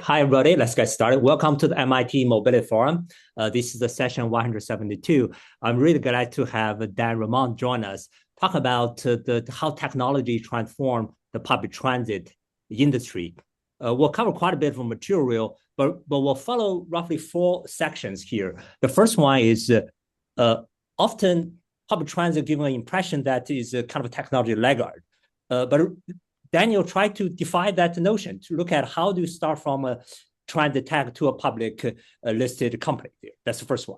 Hi, everybody. Let's get started. Welcome to the MIT Mobility Forum. This is the session 172. I'm really glad to have Dan Ramot join us, talk about how technology transformed the public transit industry. We'll cover quite a bit of material, but we'll follow roughly four sections here. The first one is often public transit given an impression that is a kind of a technology laggard. But Daniel tried to define that notion to look at how do you start from a TransitTech to a public listed company. That's the first one.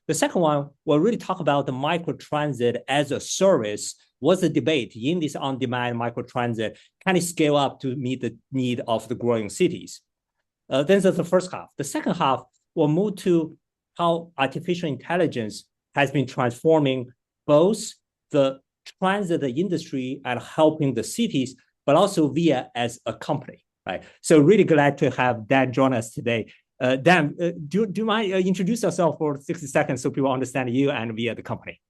The second one, we'll really talk about the microtransit as a service. What's the debate in this on-demand microtransit? Can it scale up to meet the need of the growing cities? Then there's the first half. The second half, we'll move to how artificial intelligence has been transforming both the transit industry and helping the cities, but also VIA as a company, right? So really glad to have Dan join us today. Dan, do you mind introduce yourself for 60 seconds so people understand you and VIA the company?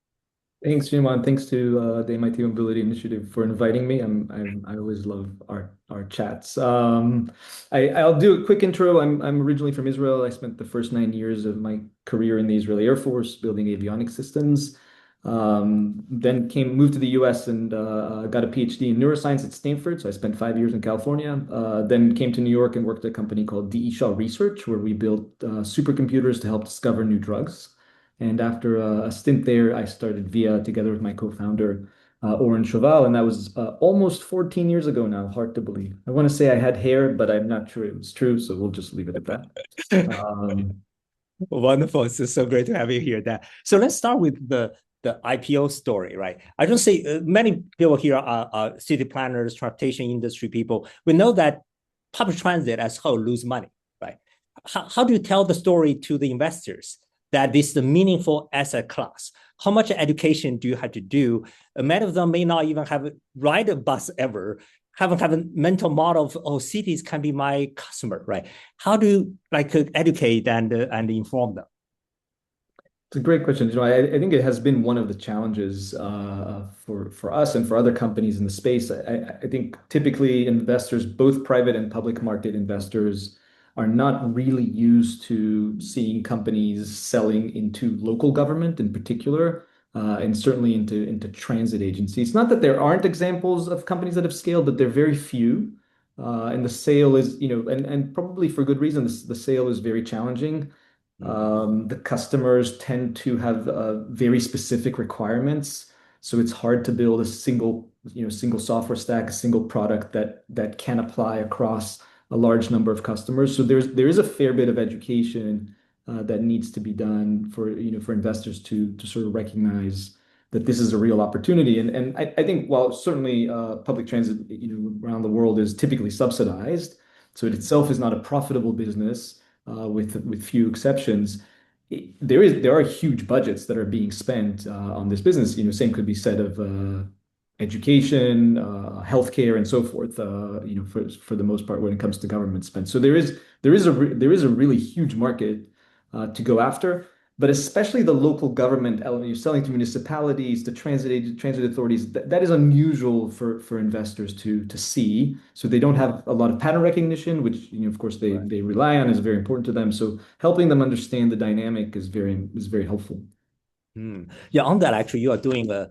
Thanks, Jimon. Thanks to the MIT Mobility Initiative for inviting me. I always love our chats. I'll do a quick intro. I'm originally from Israel. I spent the first 9 years of my career in the Israeli Air Force building avionics systems. Then moved to the US and got a PhD in neuroscience at Stanford. So I spent 5 years in California. Then came to New York and worked at a company called DE Shaw Research, where we built supercomputers to help discover new drugs. And after a stint there, I started VIA together with my co-founder, Oren Cheval, and that was almost 14 years ago now. Hard to believe. I want to say I had hair, but I'm not sure it was true, so we'll just leave it at that. Wonderful. It's so great to have you here, Dan. So let's start with the IPO story, right? I don't say many people here are city planners, transportation industry people. We know that public transit as a whole lose money, right? How do you tell the story to the investors that this is a meaningful asset class? How much education do you have to do? Many of them may not even have ride a bus ever, haven't have a mental model of, oh, cities can be my customer, right? How do you educate and inform them? It's a great question. I think it has been one of the challenges for us and for other companies in the space. I think typically investors, both private and public market investors, are not really used to seeing companies selling into local government in particular, and certainly into transit agencies. Not that there aren't examples of companies that have scaled, but they're very few. And the sale is, and probably for good reason, the sale is very challenging. The customers tend to have very specific requirements, so it's hard to build a single software stack, a single product that can apply across a large number of customers. So there is a fair bit of education that needs to be done for investors to sort of recognize that this is a real opportunity. And I think while certainly public transit around the world is typically subsidized, so it itself is not a profitable business with few exceptions. There are huge budgets that are being spent on this business. Same could be said of education, healthcare, and so forth. For the most part, when it comes to government spend, so there is a really huge market to go after. But especially the local government element, you're selling to municipalities, to transit authorities. That is unusual for investors to see. So they don't have a lot of pattern recognition, which of course they rely on, is very important to them. So helping them understand the dynamic is very helpful. Yeah, on that actually, you are doing a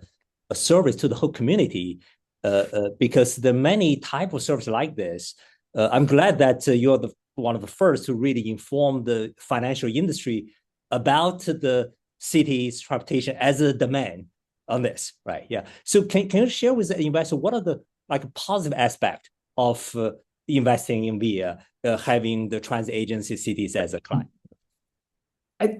service to the whole community because the many type of service like this. I'm glad that you're one of the first to really inform the financial industry about the city's transportation as a demand on this, right? Yeah. So can you share with the investor what are the positive aspect of investing in VIA, having the transit agency cities as a client? I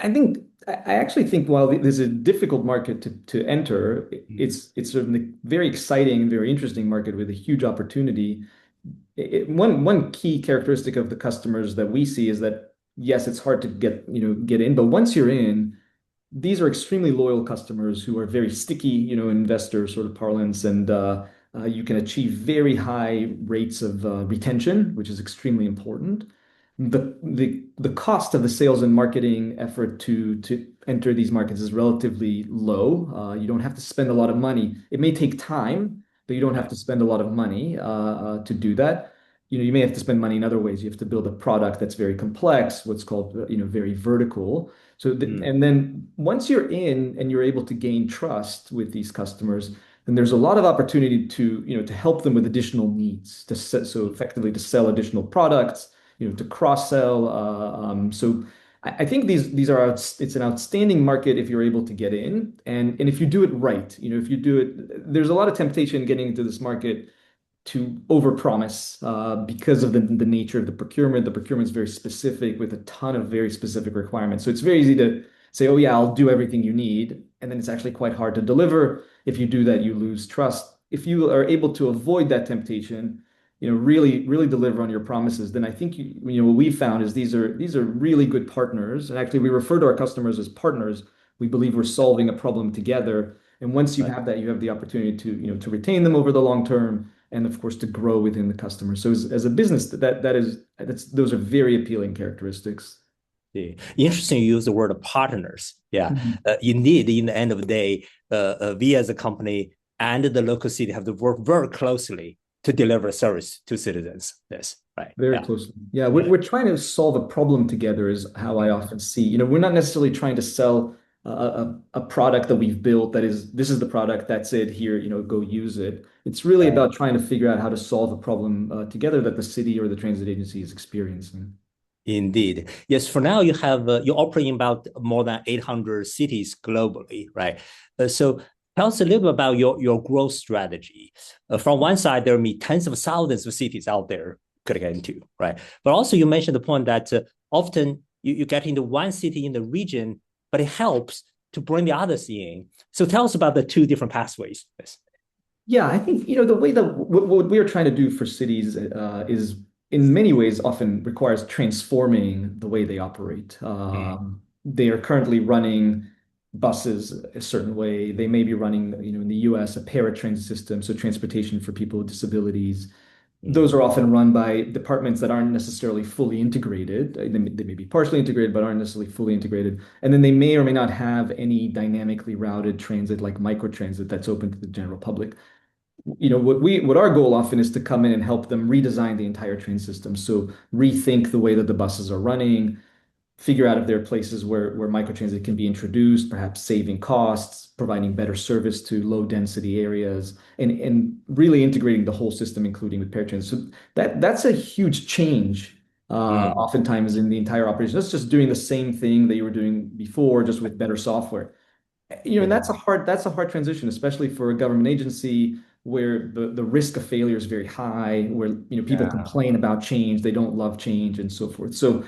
actually think while there's a difficult market to enter, it's certainly a very exciting and very interesting market with a huge opportunity. One key characteristic of the customers that we see is that yes, it's hard to get in, but once you're in, these are extremely loyal customers who are very sticky, investor sort of parlance, and you can achieve very high rates of retention, which is extremely important. The cost of the sales and marketing effort to enter these markets is relatively low. You don't have to spend a lot of money. It may take time, but you don't have to spend a lot of money to do that. you may have to spend money in other ways. You have to build a product that's very complex, what's called, very vertical. Mm. And then once you're in and you're able to gain trust with these customers, then there's a lot of opportunity to help them with additional needs, so effectively to sell additional products, to cross-sell. So I think these are it's an outstanding market if you're able to get in, and if you do it right. If you do it, there's a lot of temptation getting into this market to overpromise because of the nature of the procurement. The procurement is very specific with a ton of very specific requirements. So it's very easy to say, oh yeah, I'll do everything you need. And then it's actually quite hard to deliver. If you do that, you lose trust. If you are able to avoid that temptation, really, really deliver on your promises, then I think what we found is these are really good partners. And actually we refer to our customers as partners. We believe we're solving a problem together. And once you Right. have that, you have the opportunity to retain them over the long term and of course to grow within the customer. So as a business, those are very appealing characteristics. Yeah. Interesting you use the word partners. Yeah. Mhm. Indeed, in the end of the day, we as a company and the local city have to work very closely to deliver service to citizens. Yes, right. Very Yeah. closely. Yeah, we're, Yeah. we're trying to solve a problem together is how I often see. We're not necessarily trying to sell a product that we've built this is the product, that's it, here, go use it. It's really Right. about trying to figure out how to solve a problem together that the city or the transit agency is experiencing. Indeed. Yes, for now you operate in about more than 800 cities globally, right? So tell us a little bit about your growth strategy. From one side, there may be tens of thousands of cities out there could get into, right? But also you mentioned the point that often you get into one city in the region, but it helps to bring the others in. So tell us about the two different pathways. Yes. Yeah, I think, the way that what we are trying to do for cities is in many ways often requires transforming the way they operate. Mm, They are currently running buses a certain way. They may be running, in the US, a paratransit system, so transportation for people with disabilities. mm, Those are often run by departments that aren't necessarily fully integrated. They may be partially integrated, but aren't necessarily fully integrated. And then they may or may not have any dynamically routed transit like microtransit that's open to the general public. What our goal often is to come in and help them redesign the entire train system. So rethink the way that the buses are running, figure out if there are places where microtransit can be introduced, perhaps saving costs, providing better service to low density areas, and really integrating the whole system, including with paratransit. So that's a huge change, mm, oftentimes in the entire operation. That's just doing the same thing that you were doing before, just with better software. And yeah. that's a hard transition, especially for a government agency where the risk of failure is very high, where people Yeah. complain about change, they don't love change, and so forth. So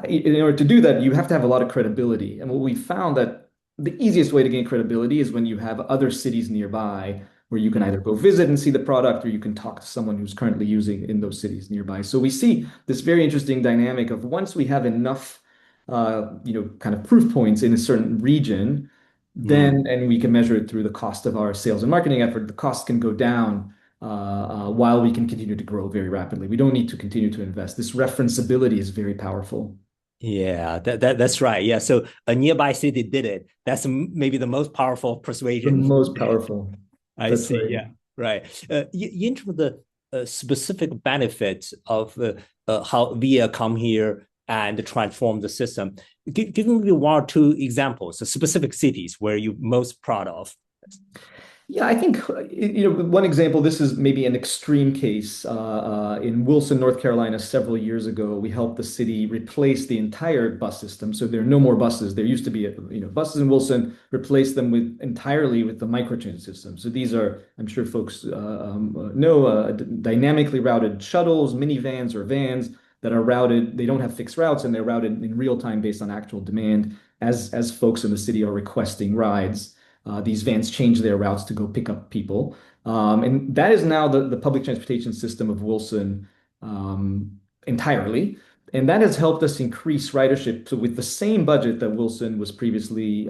in order to do that, you have to have a lot of credibility. And what we found that the easiest way to gain credibility is when you have other cities nearby where you can either Mm, go visit and see the product or you can talk to someone who's currently using in those cities nearby. So we see this very interesting dynamic of once we have enough kind of proof points in a certain region, mm. and we can measure it through the cost of our sales and marketing effort. The cost can go down while we can continue to grow very rapidly. We don't need to continue to invest. This referenceability is very powerful. Yeah, that's right. Yeah, so a nearby city did it. That's maybe the most powerful The persuasion. most powerful. I That's see. right. Yeah, right. In terms of the specific benefits of how VIA come here and transform the system, give me one or two examples, the specific cities where you're most proud of. Yeah, I think one example. This is maybe an extreme case. In Wilson, North Carolina, several years ago, we helped the city replace the entire bus system. So there are no more buses. There used to be, buses in Wilson. Replace them entirely with the microtransit system. So these are, I'm sure folks know, dynamically routed shuttles, minivans, or vans that are routed. They don't have fixed routes, and they're routed in real time based on actual demand as folks in the city are requesting rides. These vans change their routes to go pick up people. And that is now the public transportation system of Wilson entirely. And that has helped us increase ridership. So with the same budget that Wilson was previously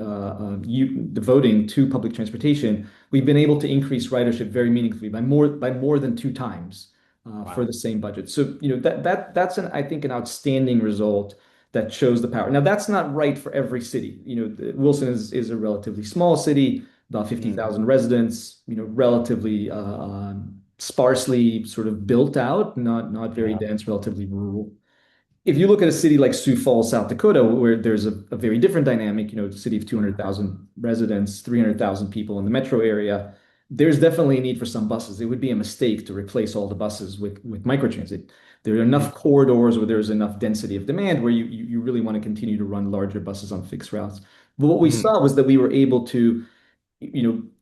devoting to public transportation, we've been able to increase ridership very meaningfully by more than two times for Wow. the same budget. So that's I think an outstanding result that shows the power. Now, that's not right for every city. Wilson is a relatively small city, about Mm, 50,000 residents, relatively sparsely sort of built out, not very Yeah. dense, relatively rural. If you look at a city like Sioux Falls, South Dakota, where there's a very different dynamic, a city of 200,000 residents, 300,000 people in the metro area, there's definitely a need for some buses. It would be a mistake to replace all the buses with microtransit. There are enough corridors where there's enough density of demand where you really want to continue to run larger buses on fixed routes. But what we Mhm. saw was that we were able to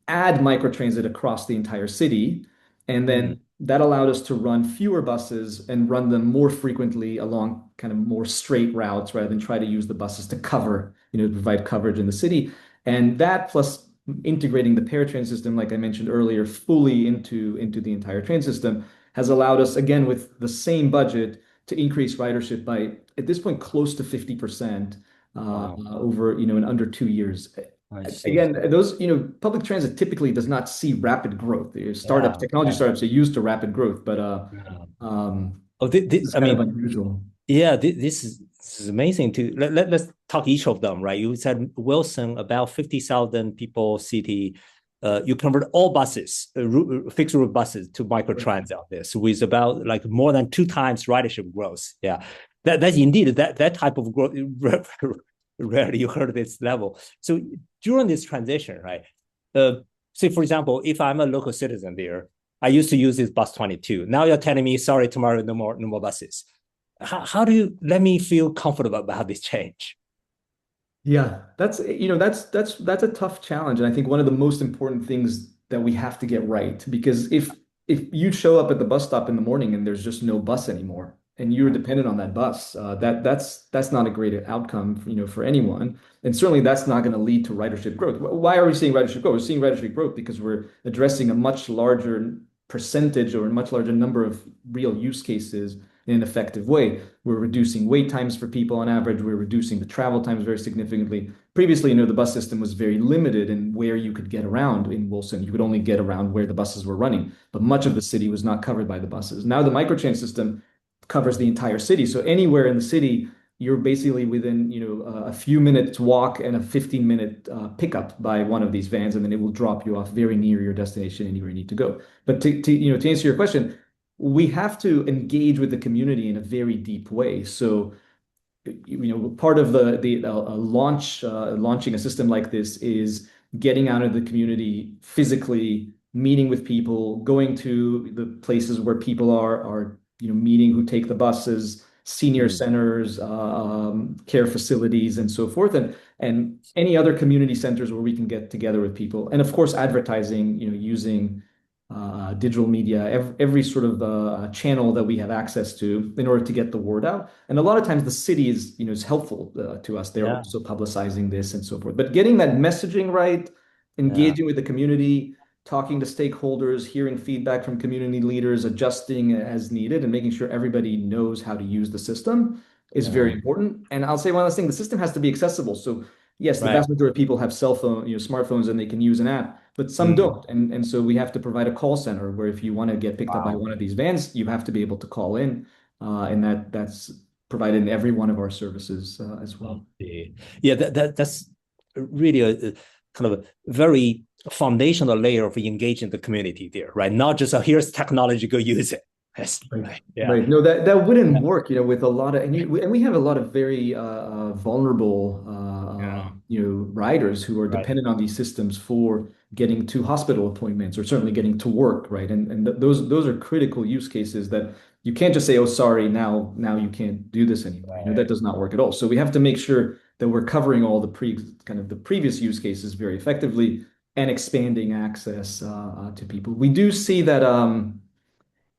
add microtransit across the entire city. And Mhm. then that allowed us to run fewer buses and run them more frequently along kind of more straight routes rather than try to use the buses to cover, to provide coverage in the city. And that plus integrating the paratransit system, like I mentioned earlier, fully into the entire train system has allowed us, again, with the same budget, to increase ridership by, at this point, close to 50% Wow. over, in under 2 years. I see. Again, those, public transit typically does not see rapid growth. Startups, Yeah. technology Yeah. startups are used to rapid growth, but Yeah. um, Oh, this is I kind of mean, unusual. yeah, this is amazing too. Let's talk each of them, right? You said Wilson, about 50,000 people city. You convert all buses, fixed route buses to microtransit out there. So with about like more than two times ridership growth. Yeah. That's indeed that type of growth. Rarely you heard this level. So during this transition, right? Uh, say for example, if I'm a local citizen there, I used to use this bus 22. Now you're telling me, sorry, tomorrow no more buses. How do you let me feel comfortable about this change? Yeah, that's a tough challenge, and I think one of the most important things that we have to get right, because if you show up at the bus stop in the morning and there's just no bus anymore, and you're dependent on that bus, that's not a great outcome, for anyone, and certainly that's not going to lead to ridership growth. Why are we seeing ridership growth? We're seeing ridership growth because we're addressing a much larger percentage or a much larger number of real use cases in an effective way. We're reducing wait times for people on average. We're reducing the travel times very significantly. Previously, the bus system was very limited in where you could get around in Wilson. You could only get around where the buses were running, but much of the city was not covered by the buses. Now the microtrain system covers the entire city. So anywhere in the city, you're basically within, a few minutes walk and a 15-minute pickup by one of these vans, and then it will drop you off very near your destination anywhere you need to go. But to answer your question, we have to engage with the community in a very deep way. So, part of launching a system like this is getting out of the community physically, meeting with people, going to the places where people are meeting, who take the buses, senior Mm, centers, care facilities, and so forth, and any other community centers where we can get together with people, and of course, advertising, using digital media, every sort of channel that we have access to in order to get the word out. And a lot of times the city is helpful to us. They're yeah, also publicizing this and so forth. But getting that messaging right, yeah, engaging with the community, talking to stakeholders, hearing feedback from community leaders, adjusting as needed, and making sure everybody knows how to use the system is very yeah. important. And I'll say one last thing, the system has to be accessible. So yes, the Right. vast majority of people have cell phone, smartphones, and they can use an app, but some Mm, don't. And so we have to provide a call center where if you want to get picked up by wow. one of these vans, you have to be able to call in. And that's provided in every one of our services as well. Okay. Yeah, that's really a kind of a very foundational layer of engaging the community there, right? Not just here's technology, go use it. Yes, Right. right. Yeah. Right. No, that wouldn't Yeah. work, with a lot of, and we have a lot of very vulnerable, Yeah. riders who are Right. dependent on these systems for getting to hospital appointments or certainly getting to work, right? And those are critical use cases that you can't just say, oh, sorry, now you can't do this anymore. That Right. does not work at all. So we have to make sure that we're covering all the previous use cases very effectively and expanding access to people. We do see that.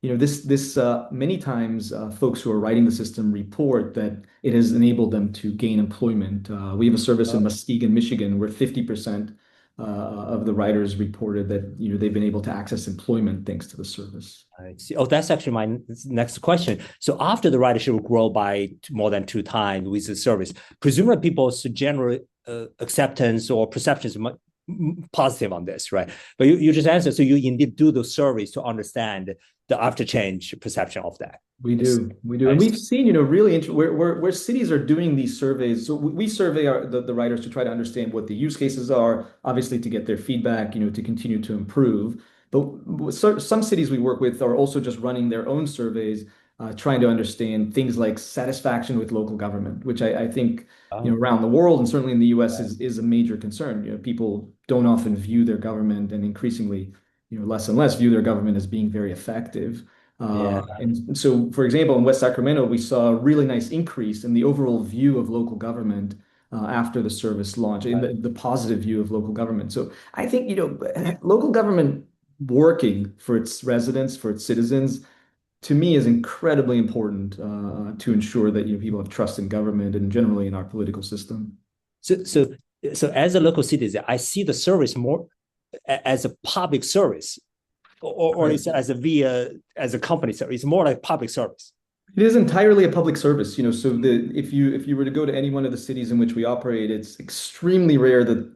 This many times folks who are writing the system report that it has enabled them to gain employment. We have a service in Muskegon, Michigan, where 50% of the writers reported that they've been able to access employment thanks to the service. I see. Oh, that's actually my next question. So after the ridership will grow by more than two times with the service, presumably people's general acceptance or perceptions positive on this, right? But you just answered. So you indeed do the surveys to understand the after change perception of that. We do, I and we've see. seen, really where cities are doing these surveys. So we survey the writers to try to understand what the use cases are, obviously to get their feedback, to continue to improve. But some cities we work with are also just running their own surveys, trying to understand things like satisfaction with local government, which I think Oh, around the world and certainly in the U.S. right. is a major concern. People don't often view their government, and increasingly, less and less view their government as being very effective. Yeah, And so, for example, in West Sacramento, we saw a really nice increase in the overall view of local government after the service launch, in right. the positive view of local government. So I think, local government working for its residents, for its citizens, to me is incredibly important to ensure that people have trust in government and generally in our political system. So, so, so as a local citizen, I see the service more as a public service, or Right. it's as a company service. It's more like public service. It is entirely a public service, so if you were to go to any one of the cities in which we operate, it's extremely rare that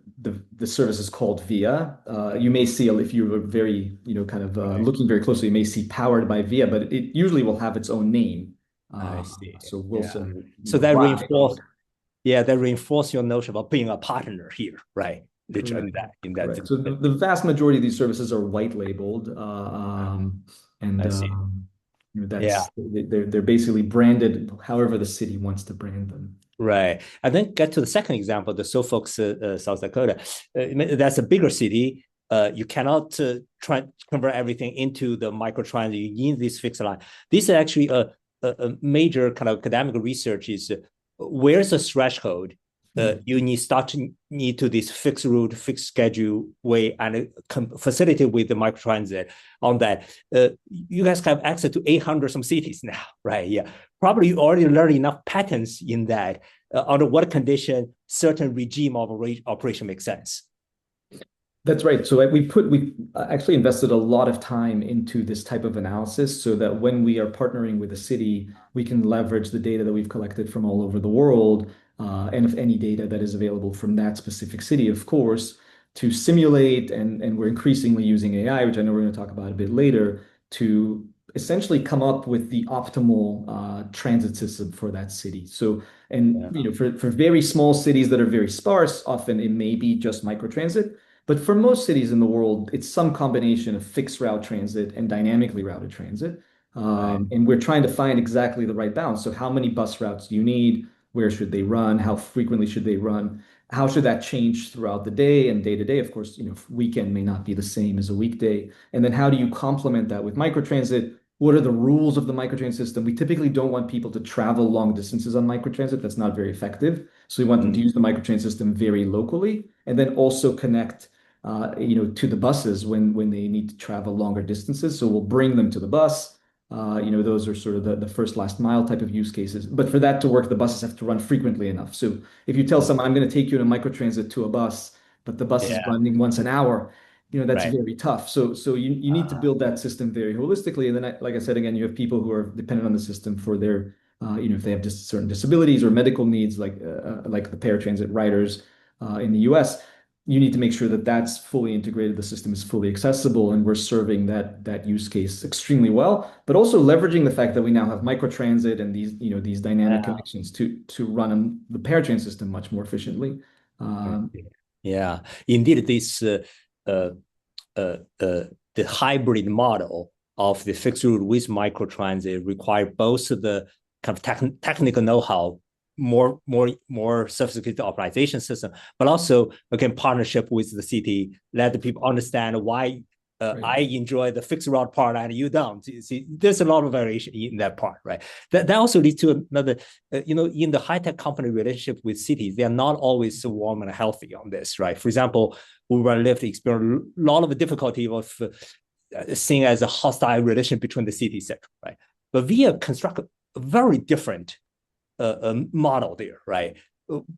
the service is called via. You may see if you were very, kind of Right. looking very closely, you may see powered by via, but it usually will have its own name. I see. So we'll Yeah. say, So that ride. reinforce, yeah, that reinforce your notion about being a partner here, right? Correct. In that. Correct. So the vast majority of these services are white labeled, and I see. Yeah. they're basically branded however the city wants to brand them. Right. And then get to the second example, the Suffolk, South Dakota. That's a bigger city. You cannot try convert everything into the microtransit. You need this fixed line. This is actually a major kind of academic research is where's the threshold you need to this fixed route, fixed schedule way and facilitate with the microtransit on that. You guys have access to 800 some cities now, right? Yeah. Probably you already learned enough patterns in that under what condition certain regime of operation makes sense. That's right. So we actually invested a lot of time into this type of analysis so that when we are partnering with a city, we can leverage the data that we've collected from all over the world, and if any data that is available from that specific city, of course, to simulate, and we're increasingly using AI, which I know we're going to talk about a bit later, to essentially come up with the optimal transit system for that city. So, and Yeah. for very small cities that are very sparse, often it may be just microtransit. But for most cities in the world, it's some combination of fixed route transit and dynamically routed transit. Right. And we're trying to find exactly the right balance. So how many bus routes do you need? Where should they run? How frequently should they run? How should that change throughout the day and day to day? Of course, weekend may not be the same as a weekday. And then how do you complement that with microtransit? What are the rules of the microtransit system? We typically don't want people to travel long distances on microtransit. That's not very effective. So we want them to Mm. use the microtransit system very locally and then also connect to the buses when they need to travel longer distances. So we'll bring them to the bus. Those are sort of the first last mile type of use cases. But for that to work, the buses have to run frequently enough. So if you tell someone, I'm going to take you in a microtransit to a bus, but the bus is Yeah. running once an hour, that's Right. very tough. So you need to build that system very holistically. And then, like I said, again, you have people who are dependent on the system for their, if they have just certain disabilities or medical needs, like the paratransit riders in the US. You need to make sure that that's fully integrated, the system is fully accessible, and we're serving that use case extremely well, but also leveraging the fact that we now have microtransit and these dynamic Yeah. connections to run on the paratransit system much more efficiently. I Um, see. Yeah. Indeed, this uh, the hybrid model of the fixed route with microtransit require both the kind of technical know-how, more sophisticated optimization system, but also again partnership with the city, let the people understand why right. I enjoy the fixed route part and you don't. You see, there's a lot of variation in that part, right? That also leads to another, in the high-tech company relationship with cities, they are not always so warm and healthy on this, right? For example, Uber and Lyft experience a lot of difficulty of seen as a hostile relation between the city sector, right? But Via construct a very different model there, right?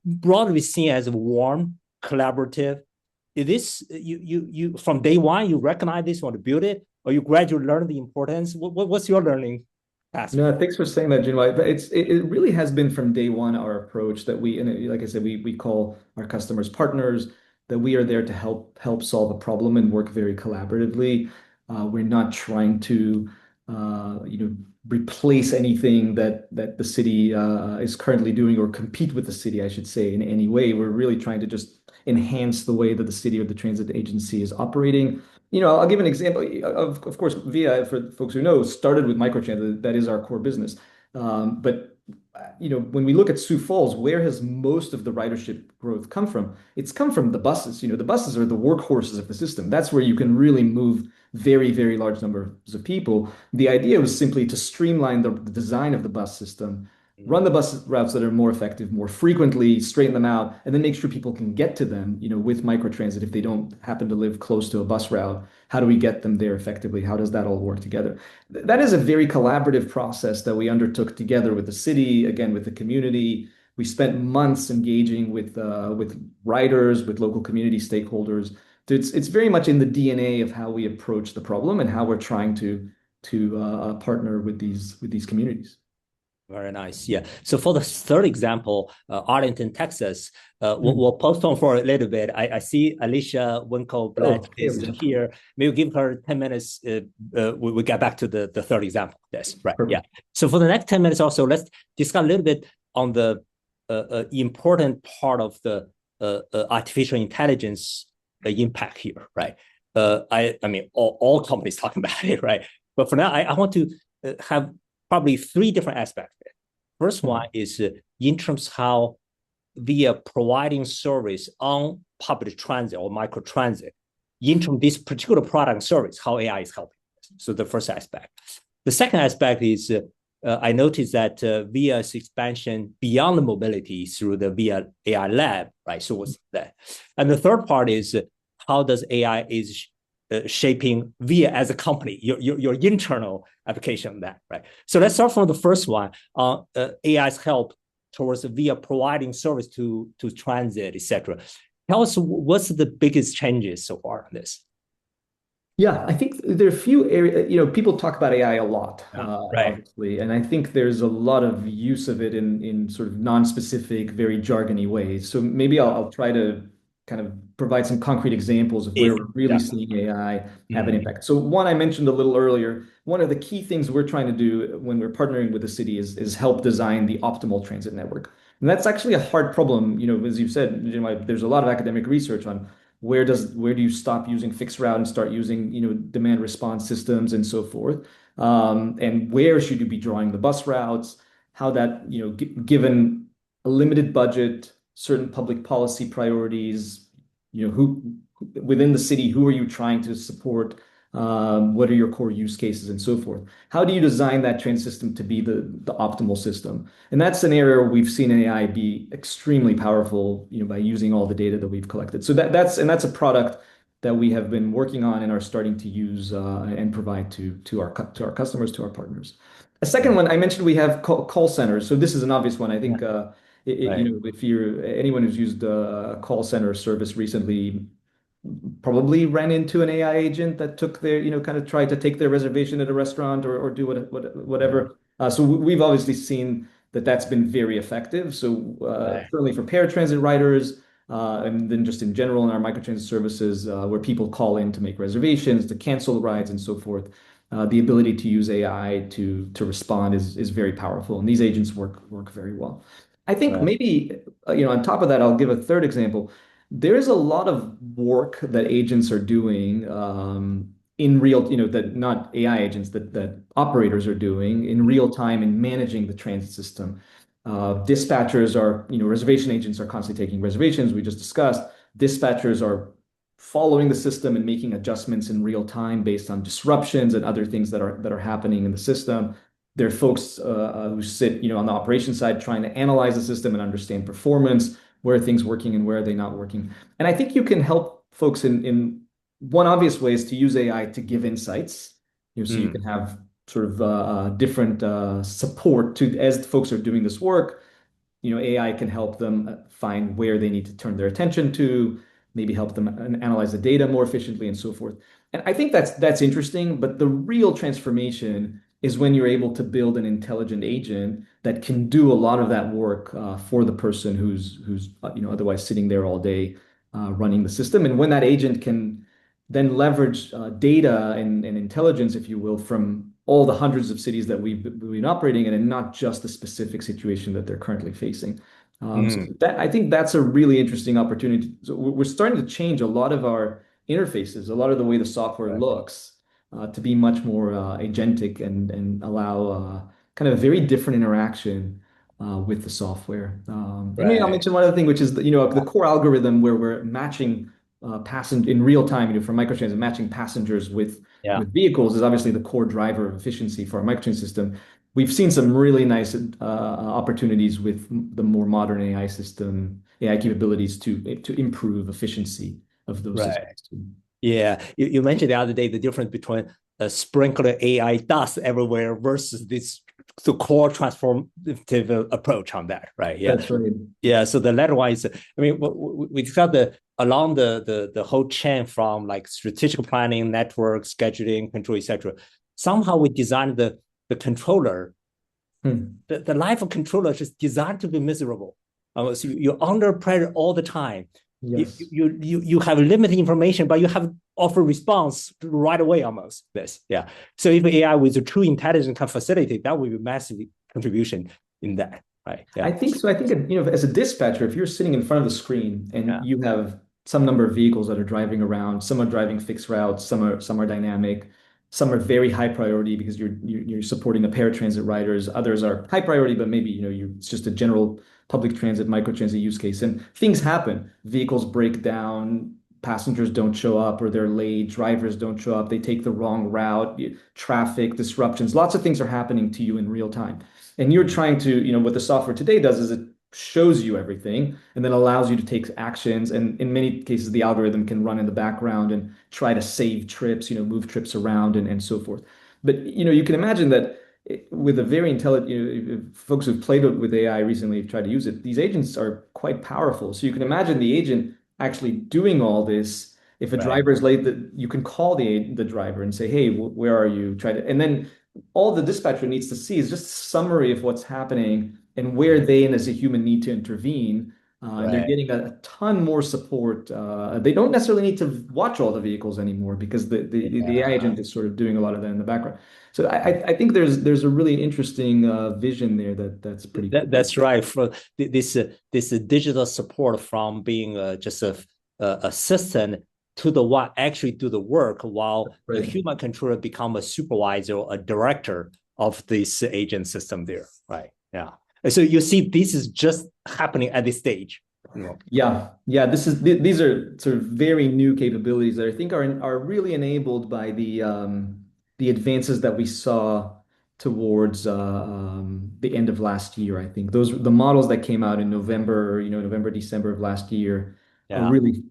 Broadly seen as warm, collaborative. It is you from day one you recognize this, want to build it, or you gradually learn the importance. What's your learning path? No, thanks for saying that, Jinwei. But it really has been from day one our approach that like I said, we call our customers partners, that we are there to help solve a problem and work very collaboratively. We're not trying to replace anything that the city is currently doing or compete with the city, I should say, in any way. We're really trying to just enhance the way that the city or the transit agency is operating. I'll give an example. Of course, Via, for folks who know, started with microtransit. That is our core business. But when we look at Sioux Falls, where has most of the ridership growth come from? It's come from the buses. The buses are the workhorses of the system. That's where you can really move very, very large numbers of people. The idea was simply to streamline the design of the bus system, run the bus routes that are more effective more frequently, straighten them out, and then make sure people can get to them, with microtransit if they don't happen to live close to a bus route. How do we get them there effectively? How does that all work together? That is a very collaborative process that we undertook together with the city, again, with the community. We spent months engaging with riders, with local community stakeholders. It's very much in the DNA of how we approach the problem and how we're trying to partner with these communities. Very nice. Yeah. So for the third example, Arlington, Texas, we'll postpone for a little bit. I see Alicia Winkle-Blatt is here. Maybe give her 10 minutes. We get back to the third example. Yes, right. Perfect. Yeah. So for the next 10 minutes also, let's discuss a little bit on the important part of the artificial intelligence impact here, right? I mean, all companies talking about it, right? But for now, I want to have probably three different aspects. First one is in terms of how via providing service on public transit or microtransit, in terms of this particular product and service, how AI is helping. So the first aspect. The second aspect is I noticed that VIA's expansion beyond the mobility through the VIA AI lab, right? So what's that? And the third part is how does AI is shaping VIA as a company, your internal application of that, right? So let's start from the first one, AI's help towards VIA providing service to transit, etc. Tell us what's the biggest changes so far on this? Yeah, I think there are a few areas, people talk about AI a lot, right. Obviously, and I think there's a lot of use of it in sort of non-specific, very jargony ways. So maybe I'll try to kind of provide some concrete examples of where we're really seeing AI have an impact. So one I mentioned a little earlier, one of the key things we're trying to do when we're partnering with the city is help design the optimal transit network. And that's actually a hard problem. As you've said, there's a lot of academic research on where do you stop using fixed route and start using, demand response systems and so forth. And where should you be drawing the bus routes? How that, given a limited budget, certain public policy priorities, who within the city, who are you trying to support? What are your core use cases and so forth? How do you design that train system to be the optimal system? And that's an area where we've seen AI be extremely powerful, by using all the data that we've collected. So that's a product that we have been working on and are starting to use and provide to our customers, to our partners. A second one I mentioned, we have call centers. So this is an obvious one. I think if you're anyone who's used a call center service recently, probably ran into an AI agent that took their, kind of tried to take their reservation at a restaurant or do whatever. So we've obviously seen that that's been very effective. So certainly for paratransit riders, and then just in general in our microtransit services, where people call in to make reservations, to cancel rides, and so forth, the ability to use AI to respond is very powerful, and these agents work very well. I think maybe on top of that, I'll give a third example. There's a lot of work that agents are doing in real, that not AI agents, that operators are doing in real time in managing the transit system. Dispatchers are, reservation agents are constantly taking reservations, we just discussed. Dispatchers are following the system and making adjustments in real time based on disruptions and other things that are happening in the system. There are folks who sit, on the operations side trying to analyze the system and understand performance, where are things working and where are they not working. And I think you can help folks in one obvious way is to use AI to give insights. So you can have sort of different support to as folks are doing this work. AI can help them find where they need to turn their attention to, maybe help them analyze the data more efficiently and so forth. And I think that's interesting, but the real transformation is when you're able to build an intelligent agent that can do a lot of that work for the person who's otherwise sitting there all day running the system. And when that agent can then leverage data and intelligence, if you will, from all the hundreds of cities that we've been operating in, and not just the specific situation that they're currently facing. So I think that's a really interesting opportunity. So we're starting to change a lot of our interfaces, a lot of the way the software Right. looks, to be much more agentic and allow kind of a very different interaction with the software. And maybe I'll Right. mention one other thing, which is the core algorithm where we're matching passenger in real time, for microtransit, matching passengers Yeah. with vehicles is obviously the core driver of efficiency for our microtransit system. We've seen some really nice opportunities with the more modern AI system, AI capabilities to improve efficiency of those Right. systems too. Yeah, you mentioned the other day the difference between a sprinkler AI dust everywhere versus this the core transformative approach on that, right? Yeah, That's right. yeah. So the latter one is, I mean, we got the along the whole chain from like strategic planning, network scheduling, control, etc. Somehow we designed the controller. Hmm. The life of controller is designed to be miserable. So you're under pressure all the time. Yes. You have limited information, but you have offer response right away almost. This, yeah. So if AI with a true intelligence can facilitate, that would be a massive contribution in that, right? I Yeah, think so. I think, as a dispatcher, if you're sitting in front of the screen and yeah, you have some number of vehicles that are driving around, some are driving fixed routes, some are dynamic, some are very high priority because you're supporting the paratransit riders. Others are high priority, but maybe, it's just a general public transit, microtransit use case. And things happen. Vehicles break down, passengers don't show up or they're late, drivers don't show up, they take the wrong route, traffic disruptions. Lots of things are happening to you in real time. And you're trying to, what the software today does is it shows you everything and then allows you to take actions. And in many cases, the algorithm can run in the background and try to save trips, move trips around and so forth. But, you can imagine that with a very intelligent, folks who've played with AI recently have tried to use it. These agents are quite powerful. So you can imagine the agent actually doing all this. If a right, driver is late, you can call the driver and say, "Hey, where are you?" Try to, and then all the dispatcher needs to see is just a summary of what's happening and where they and as a human need to intervene. And they're right. getting a ton more support. They don't necessarily need to watch all the vehicles anymore because the AI Yeah. agent is sort of doing a lot of that in the background. So I think there's a really interesting vision there that's pretty cool. That's right. For this digital support from being just a assistant to the one actually do the work, while the Right. human controller become a supervisor or a director of this agent system there. Right. Yeah. And so you see, this is just happening at this stage. You know. Yeah, yeah. These are sort of very new capabilities that I think are really enabled by the advances that we saw towards the end of last year. I think the models that came out in November, November, December of last year are Yeah. really,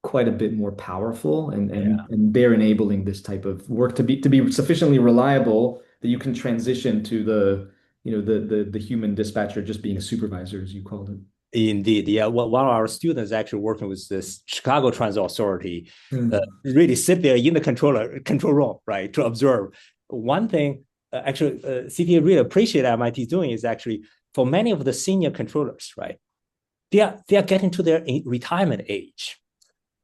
quite a bit more powerful and Yeah. they're enabling this type of work to be sufficiently reliable that you can transition to the human dispatcher just being a supervisor, as you called it. Indeed, yeah. One of our students actually working with this Chicago Transit Authority, Hmm. really sit there in the control room, right, to observe. One thing, actually, CTA really appreciate MIT doing is actually for many of the senior controllers, right, they are getting to their retirement age.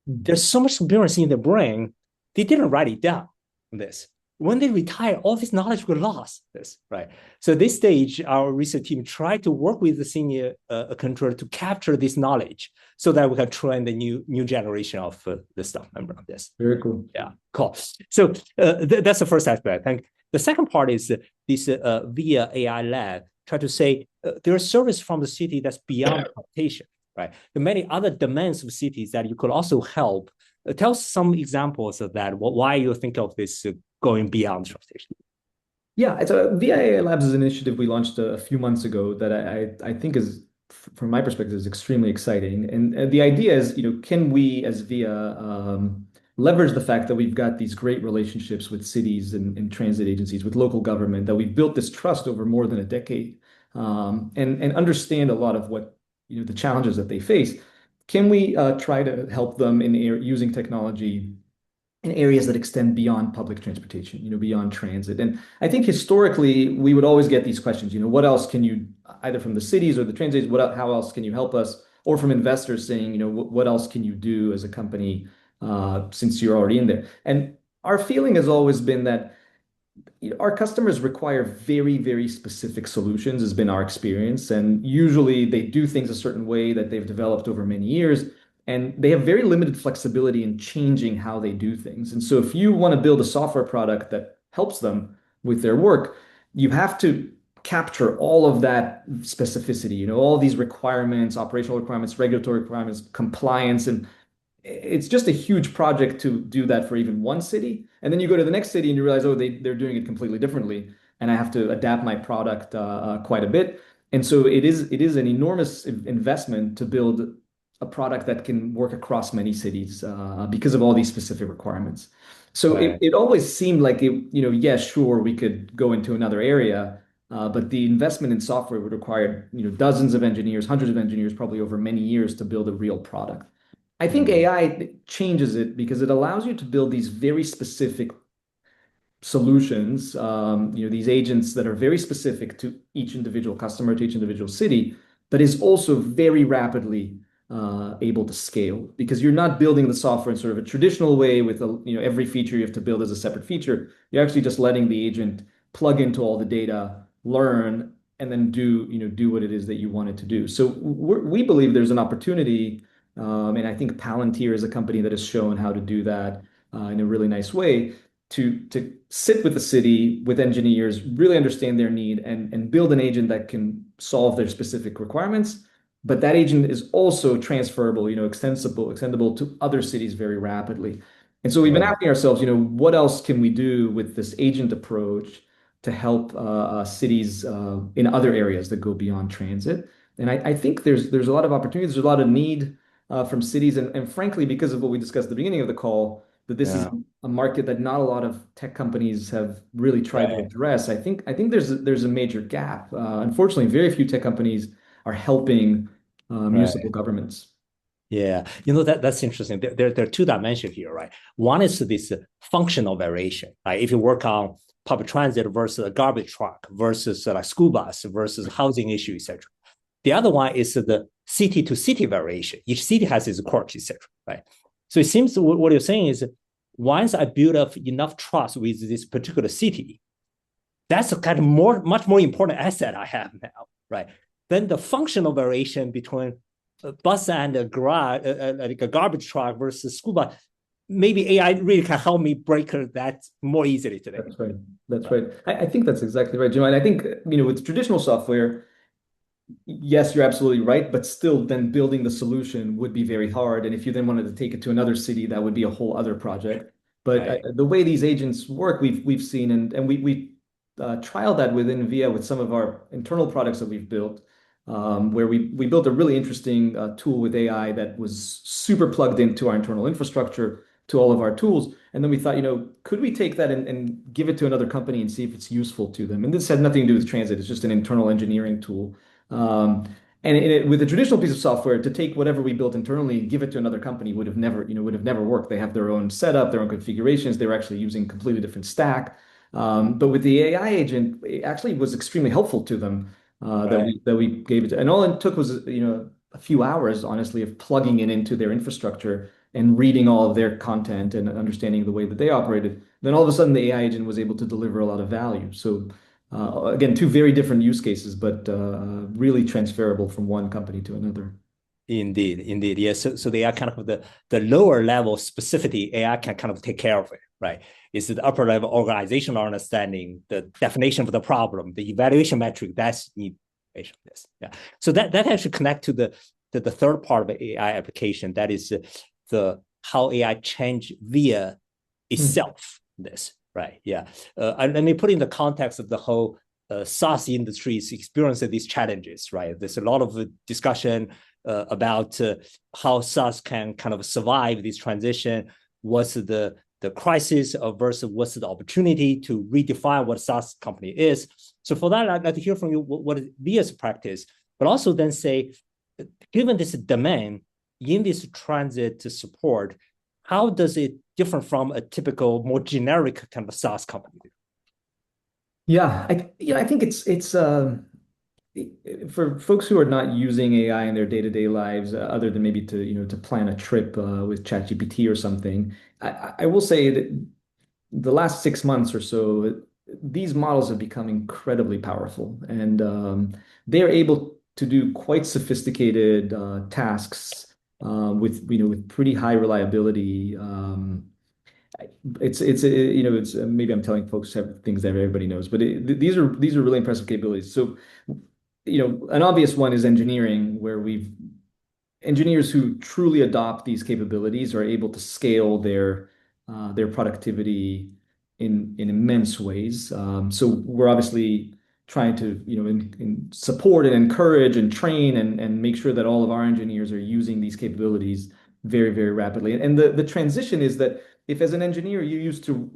There's so much experience in the brain, they didn't write it down. This when they retire, all this knowledge will lost. This right. So this stage, our research team tried to work with the senior controller to capture this knowledge, so that we can train the new generation of the staff member of this. Very cool. Yeah, cool. So that's the first aspect. And the second part is this via AI lab try to say there is service from the city that's beyond transportation, right? There are many other domains of cities that you could also help. Tell us some examples of that. Why you think of this going beyond transportation? Yeah, it's a VIA Labs is an initiative we launched a few months ago that I think is, from my perspective, is extremely exciting. And the idea is, can we as VIA leverage the fact that we've got these great relationships with cities and transit agencies, with local government, that we've built this trust over more than a decade, and understand a lot of what, the challenges that they face. Can we try to help them in using technology in areas that extend beyond public transportation, beyond transit? And I think historically we would always get these questions, what else can you, either from the cities or the transit, how else can you help us? Or from investors saying, what else can you do as a company since you're already in there? And our feeling has always been that our customers require very, very specific solutions, has been our experience. And usually they do things a certain way that they've developed over many years. and they have very limited flexibility in changing how they do things. And so if you want to build a software product that helps them with their work, you have to capture all of that specificity, all these requirements, operational requirements, regulatory requirements, compliance, and it's just a huge project to do that for even one city. And then you go to the next city and you realize, oh, they're doing it completely differently. And I have to adapt my product quite a bit. And so it is an enormous investment to build a product that can work across many cities because of all these specific requirements. So Right. it always seemed like yeah, sure, we could go into another area, but the investment in software would require, dozens of engineers, hundreds of engineers, probably over many years to build a real product. I think Mm, AI changes it because it allows you to build these very specific solutions, these agents that are very specific to each individual customer, to each individual city, but is also very rapidly able to scale because you're not building the software in sort of a traditional way with every feature you have to build as a separate feature. You're actually just letting the agent plug into all the data, learn, and then do what it is that you want it to do. So we believe there's an opportunity, and I think Palantir is a company that has shown how to do that in a really nice way to sit with the city, with engineers, really understand their need and build an agent that can solve their specific requirements. But that agent is also transferable, extendable to other cities very rapidly. And so we've been right. asking ourselves, what else can we do with this agent approach to help cities in other areas that go beyond transit? And I think there's a lot of opportunities, there's a lot of need from cities, and frankly, because of what we discussed at the beginning of the call, that this is Yeah. a market that not a lot of tech companies have really tried to Right. address. I think there's a major gap. Unfortunately, very few tech companies are helping municipal Right. governments. Yeah, that's interesting. There are two dimensions here, right? One is this functional variation, right? If you work on public transit versus a garbage truck versus like school bus versus housing issue, etc. The other one is the city to city variation. Each city has its quirks, etc. Right? So it seems what you're saying is once I build up enough trust with this particular city, that's a kind of much more important asset I have now, right? Then the functional variation between a bus and a garage, like a garbage truck versus school bus, maybe AI really can help me break that more easily today. That's right. That's right. I think that's exactly right, Jim. And I think, with traditional software, yes, you're absolutely right, but still then building the solution would be very hard. And if you then wanted to take it to another city, that would be a whole other project. But Right. the way these agents work, we've seen and we trialed that within VIA with some of our internal products that we've built, where we built a really interesting tool with AI that was super plugged into our internal infrastructure, to all of our tools. And then we thought, could we take that and give it to another company and see if it's useful to them? And this had nothing to do with transit. It's just an internal engineering tool. Um, and with a traditional piece of software, to take whatever we built internally and give it to another company would have never worked. They have their own setup, their own configurations. They're actually using a completely different stack. But with the AI agent, it actually was extremely helpful to them that Right. we gave it to. And all it took was a few hours, honestly, of plugging it into their infrastructure and reading all of their content and understanding the way that they operated. Then all of a sudden, the AI agent was able to deliver a lot of value. So again, two very different use cases, but really transferable from one company to another. Indeed, indeed. Yes. So they are kind of the lower level specificity AI can kind of take care of it, right? It's the upper level organizational understanding, the definition of the problem, the evaluation metric, that's need. Yes. Yeah. So that actually connect to the third part of the AI application. That is the how AI change via Hmm. itself. This, right? Yeah. And let me put in the context of the whole SaaS industry is experiencing these challenges, right? There's a lot of discussion about how SaaS can kind of survive this transition. What's the crisis versus what's the opportunity to redefine what a SaaS company is. So for that, I'd like to hear from you what is VIA's practice, but also then say, given this demand in this transit to support, how does it differ from a typical, more generic kind of SaaS company? Yeah, I think it's for folks who are not using AI in their day-to-day lives, other than maybe to plan a trip with ChatGPT or something. I will say that the last 6 months or so, these models have become incredibly powerful, and they're able to do quite sophisticated tasks with pretty high reliability. It's maybe I'm telling folks things that everybody knows, but these are really impressive capabilities. So, an obvious one is engineering, where we've engineers who truly adopt these capabilities are able to scale their productivity in immense ways. So we're obviously trying to support and encourage and train and make sure that all of our engineers are using these capabilities very, very rapidly. And the transition is that if as an engineer you used to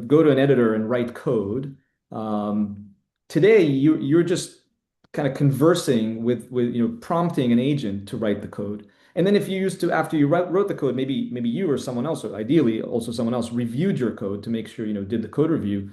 go to an editor and write code, um, today you're just kind of conversing with prompting an agent to write the code. And then if you used to, after you wrote the code, maybe you or someone else, or ideally also someone else, reviewed your code to make sure did the code review.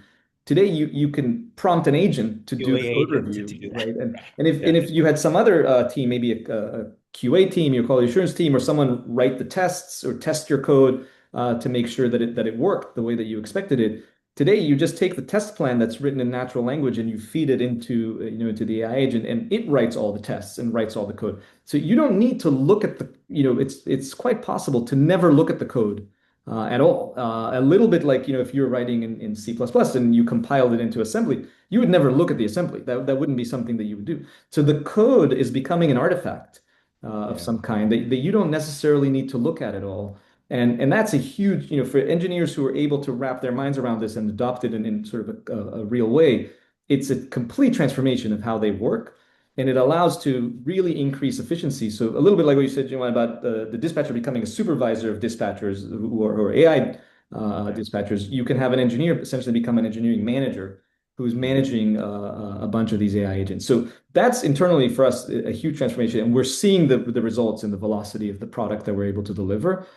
Today you can prompt an agent to do QA the code agent to review, do that. right? And Yeah, if you had some other team, maybe a QA team, your quality assurance team, or someone write the tests or test your code to make sure that it worked the way that you expected it. Today, you just take the test plan that's written in natural language and you feed it into the AI agent, and it writes all the tests and writes all the code. So you don't need to look at it's quite possible to never look at the code at all. A little bit like, if you're writing in C++ and you compiled it into assembly, you would never look at the assembly. That wouldn't be something that you would do. So the code is becoming an artifact of yeah, some kind that you don't necessarily need to look at all. And that's a huge, for engineers who are able to wrap their minds around this and adopt it in sort of a real way, it's a complete transformation of how they work. And it allows to really increase efficiency. So a little bit like what you said, Jim, about the dispatcher becoming a supervisor of dispatchers who are AI yeah, dispatchers. You can have an engineer essentially become an engineering manager who's managing a bunch of these AI agents. So that's internally for us a huge transformation. And we're seeing the results in the velocity of the product that we're able to deliver.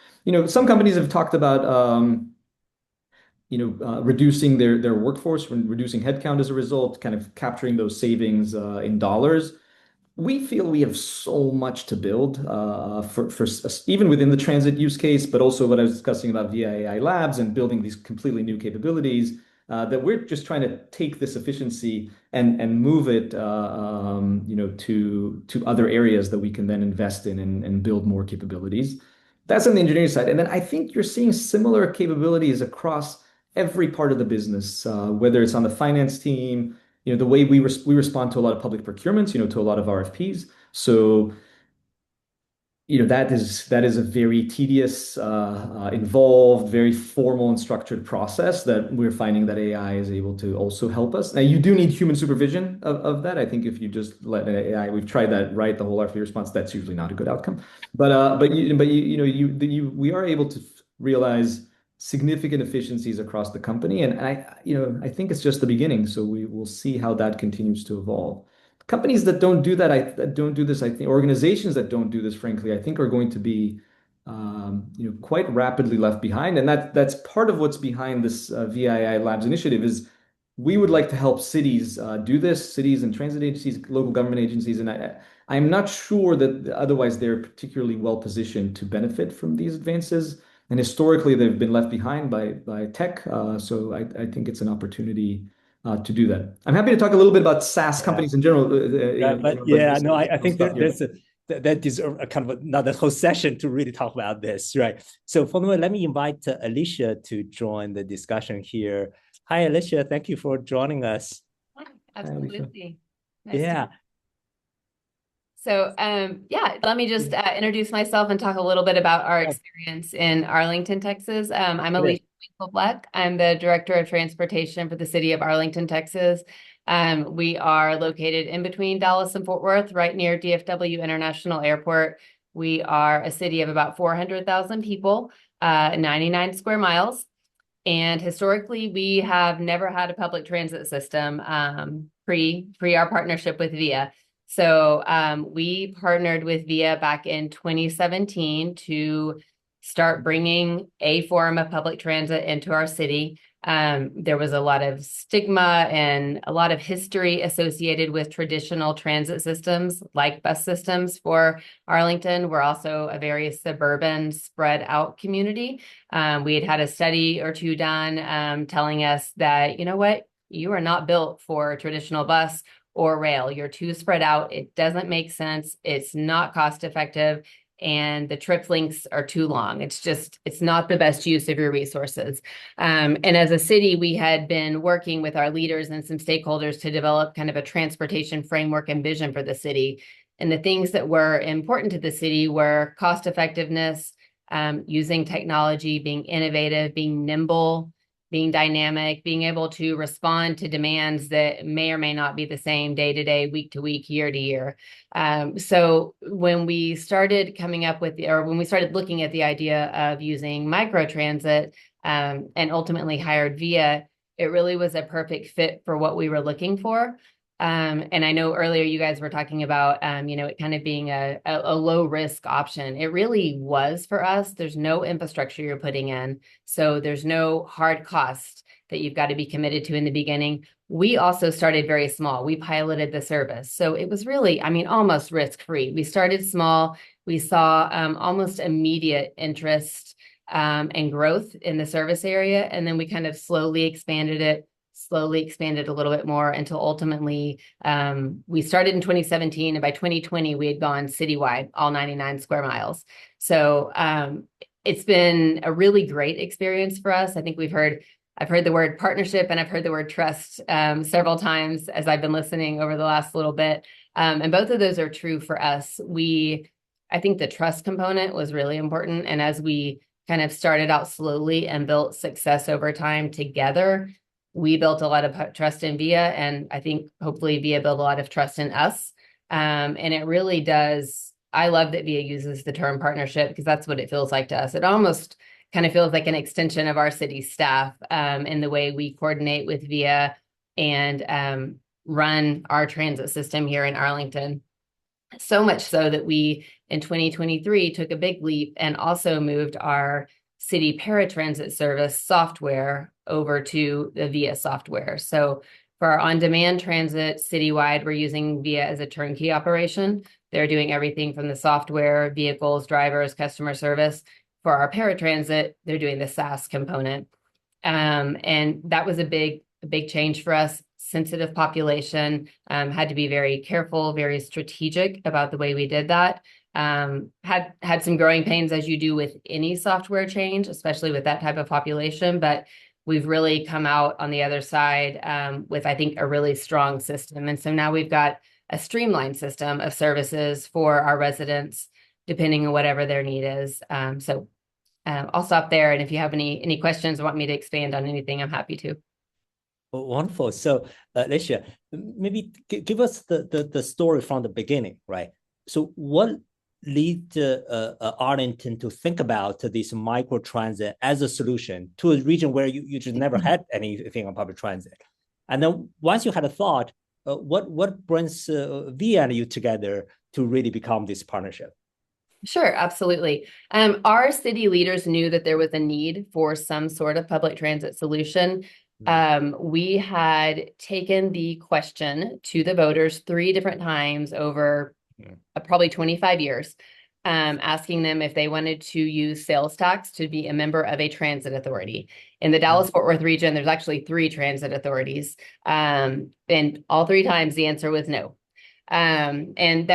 Some companies have talked about reducing their workforce, reducing headcount as a result, kind of capturing those savings in dollars. We feel we have so much to build for even within the transit use case, but also what I was discussing about via AI labs and building these completely new capabilities, that we're just trying to take this efficiency and move it to other areas that we can then invest in and build more capabilities. That's on the engineering side. And then I think you're seeing similar capabilities across every part of the business, whether it's on the finance team, the way we respond to a lot of public procurements, to a lot of RFPs. So, that is a very tedious, involved, very formal and structured process that we're finding that AI is able to also help us. Now, you do need human supervision of that. I think if you just let an AI, we've tried that, right? The whole RFP response, that's usually not a good outcome. We are able to realize significant efficiencies across the company, and I think it's just the beginning. So we will see how that continues to evolve. Companies that don't do that, that don't do this, I think organizations that don't do this, frankly, I think are going to be, quite rapidly left behind. And that's part of what's behind this VII Labs initiative is we would like to help cities do this, cities and transit agencies, local government agencies, and I'm not sure that otherwise they're particularly well positioned to benefit from these advances. And historically, they've been left behind by tech. So I think it's an opportunity to do that. I'm happy to talk a little bit about SaaS yeah. companies in general, Yeah, but but yeah, no, I I'll think stop here. there's that deserves a kind of another whole session to really talk about this, right? So for the moment, let me invite Alicia to join the discussion here. Hi, Alicia. Thank you for joining us. Hi, Hi, Alicia. absolutely. Nice to Yeah. So, yeah, let me just introduce myself and talk a little bit about our experience in Arlington, Texas. I'm Alicia Winkle-Bleck. I'm the Director of Transportation for the city of Arlington, Texas. We are located in between Dallas and Fort Worth, right near DFW International Airport. We are a city of about 400,000 people, 99 square miles. And historically, we have never had a public transit system pre our partnership with VIA. So we partnered with VIA back in 2017 to start bringing a form of public transit into our city. There was a lot of stigma and a lot of history associated with traditional transit systems like bus systems for Arlington. We're also a very suburban spread out community. We had a study or two done telling us that, you know what, you are not built for a traditional bus or rail. You're too spread out. It doesn't make sense. It's not cost effective. and the trip links are too long. It's not the best use of your resources. And as a city, we had been working with our leaders and some stakeholders to develop kind of a transportation framework and vision for the city. And the things that were important to the city were cost effectiveness, using technology, being innovative, being nimble, being dynamic, being able to respond to demands that may or may not be the same day to day, week to week, year to year. So when we started when we started looking at the idea of using microtransit, and ultimately hired VIA, it really was a perfect fit for what we were looking for. And I know earlier you guys were talking about, it kind of being a low risk option. It really was for us. There's no infrastructure you're putting in. So there's no hard cost that you've got to be committed to in the beginning. We also started very small. We piloted the service. So it was really, almost risk-free. We started small. We saw almost immediate interest and growth in the service area. And then we kind of slowly expanded a little bit more until ultimately we started in 2017, and by 2020 we had gone citywide, all 99 square miles. So it's been a really great experience for us. I think I've heard the word partnership and I've heard the word trust several times as I've been listening over the last little bit, and both of those are true for us. I think the trust component was really important, and as we kind of started out slowly and built success over time together, we built a lot of trust in VIA, and I think hopefully VIA built a lot of trust in us. And it really does. I love that VIA uses the term partnership because that's what it feels like to us. It almost kind of feels like an extension of our city staff in the way we coordinate with VIA and run our transit system here in Arlington. So much so that we, in 2023, took a big leap and also moved our city paratransit service software over to the VIA software. So for our on-demand transit citywide, we're using VIA as a turnkey operation. They're doing everything from the software, vehicles, drivers, customer service. For our paratransit, they're doing the SaaS component. And that was a big change for us. Sensitive population, had to be very careful, very strategic about the way we did that. Had some growing pains, as you do with any software change, especially with that type of population, but we've really come out on the other side with, I think, a really strong system. And so now we've got a streamlined system of services for our residents, depending on whatever their need is. So I'll stop there. And if you have any questions or want me to expand on anything, I'm happy to. Wonderful. So, Alicia, maybe give us the story from the beginning, right? So what lead Arlington to think about this microtransit as a solution to a region where you just never had anything on public transit? And then once you had a thought, what brings VIA and you together to really become this partnership? Sure, absolutely. Our city leaders knew that there was a need for some sort of public transit solution. We had taken the question to the voters 3 different times over probably 25 years, asking them if they wanted to use sales tax to be a member of a transit authority. In the Dallas-Fort Worth region, there's actually 3 transit authorities. And all 3 times the answer was no. And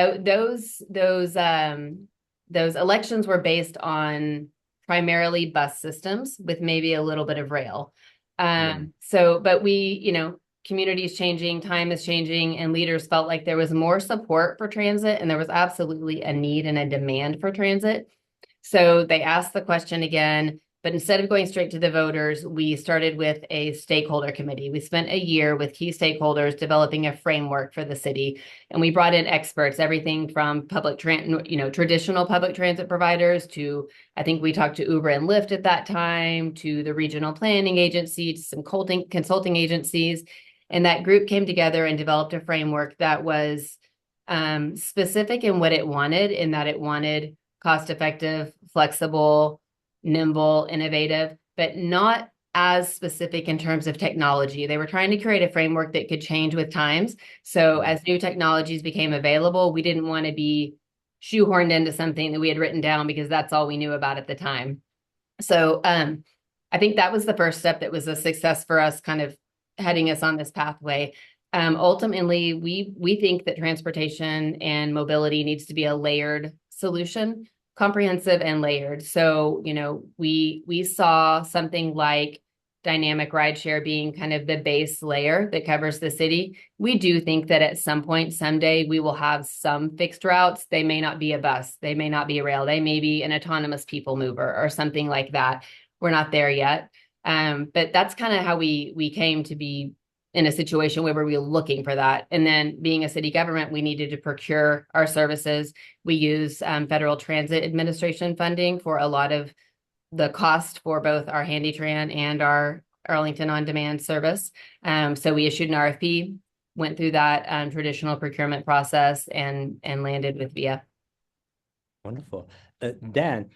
those elections were based on primarily bus systems with maybe a little bit of rail. But community is changing, time is changing, and leaders felt like there was more support for transit and there was absolutely a need and a demand for transit. So they asked the question again, but instead of going straight to the voters, we started with a stakeholder committee. We spent a year with key stakeholders developing a framework for the city, and we brought in experts, everything from traditional public transit providers to, I think we talked to Uber and Lyft at that time, to the regional planning agency, to some consulting agencies. And that group came together and developed a framework that was specific in what it wanted, in that it wanted cost-effective, flexible, nimble, innovative, but not as specific in terms of technology. They were trying to create a framework that could change with times. So as new technologies became available, we didn't want to be shoehorned into something that we had written down because that's all we knew about at the time. So I think that was the first step that was a success for us, kind of heading us on this pathway. Ultimately, we think that transportation and mobility needs to be a layered solution. comprehensive and layered. So, we saw something like dynamic rideshare being kind of the base layer that covers the city. We do think that at some point, someday, we will have some fixed routes. They may not be a bus, they may not be a rail, they may be an autonomous people mover or something like that. We're not there yet. But that's kind of how we came to be in a situation where we were looking for that. And then being a city government, we needed to procure our services. We use Federal Transit Administration funding for a lot of the cost for both our HandyTran and our Arlington On Demand service. So we issued an RFP, went through that traditional procurement process, and landed with VIA. Wonderful. Dan,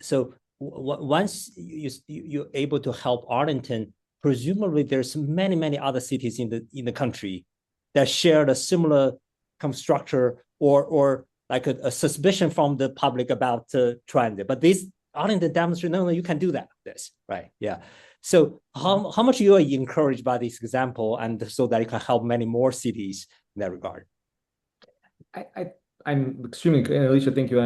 so once you're able to help Arlington, presumably there's many other cities in the country that share a similar kind of structure or like a suspicion from the public about transit. But this Arlington demonstrate, no, you can do that. This, right? Yeah. So how much you are encouraged by this example, and so that it can help many more cities in that regard? I'm extremely, Alicia, thank you.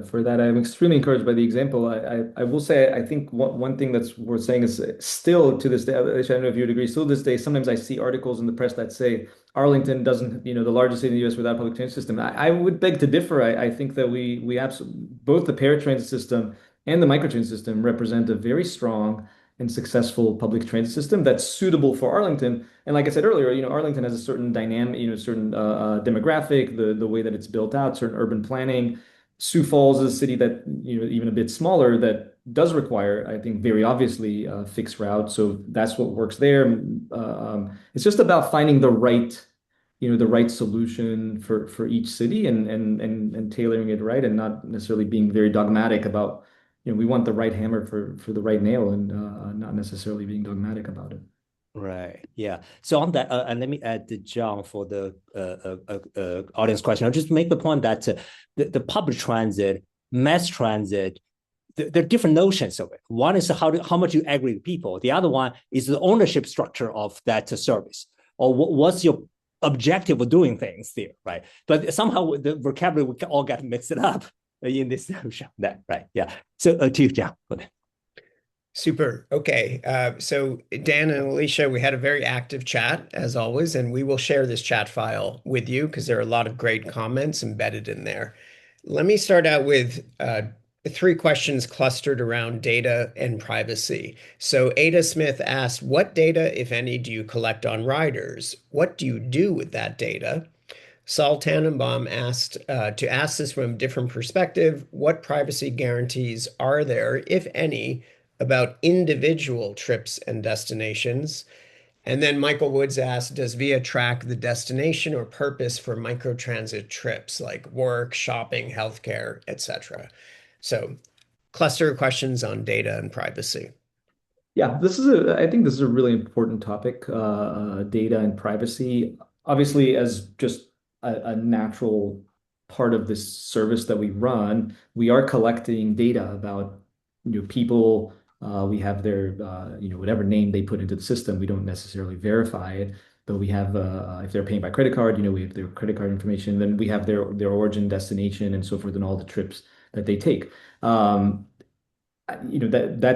For that. I'm extremely encouraged by the example. I will say, I think one thing that's worth saying is still to this day, Alicia, I don't know if you would agree, still to this day, sometimes I see articles in the press that say Arlington doesn't, the largest city in the U.S. without a public transit system. I would beg to differ. I think that we absolutely, both the paratransit system and the microtransit system represent a very strong and successful public transit system that's suitable for Arlington. And like I said earlier, Arlington has a certain dynamic, certain demographic, the way that it's built out, certain urban planning. Sioux Falls is a city that, even a bit smaller, that does require, I think, very obviously fixed routes. So that's what works there. It's just about finding the right solution for each city and tailoring it right, and not necessarily being very dogmatic about, we want the right hammer for the right nail, and not necessarily being dogmatic about it. Right. Yeah. So on that, and let me add to John for the audience question. I'll just make the point that the public transit, mass transit, there are different notions of it. One is how much you aggregate people. The other one is the ownership structure of that service, or what's your objective of doing things there, right? But somehow the vocabulary we all get mixed up in this notion. That right? Yeah. So to you, John. Super. Okay. So Dan and Alicia, we had a very active chat as always, and we will share this chat file with you because there are a lot of great comments embedded in there. Let me start out with 3 questions clustered around data and privacy. So Ada Smith asked, what data, if any, do you collect on riders? What do you do with that data? Saul Tannenbaum asked to ask this from a different perspective, what privacy guarantees are there, if any, about individual trips and destinations? And then Michael Woods asked, does VIA track the destination or purpose for microtransit trips like work, shopping, healthcare, etc.? So cluster of questions on data and privacy. Yeah, I think this is a really important topic, data and privacy. Obviously, as just a natural part of this service that we run, we are collecting data about people. We have their whatever name they put into the system. We don't necessarily verify it, but we have if they're paying by credit card, we have their credit card information. Then we have their origin, destination, and so forth, and all the trips that they take. That's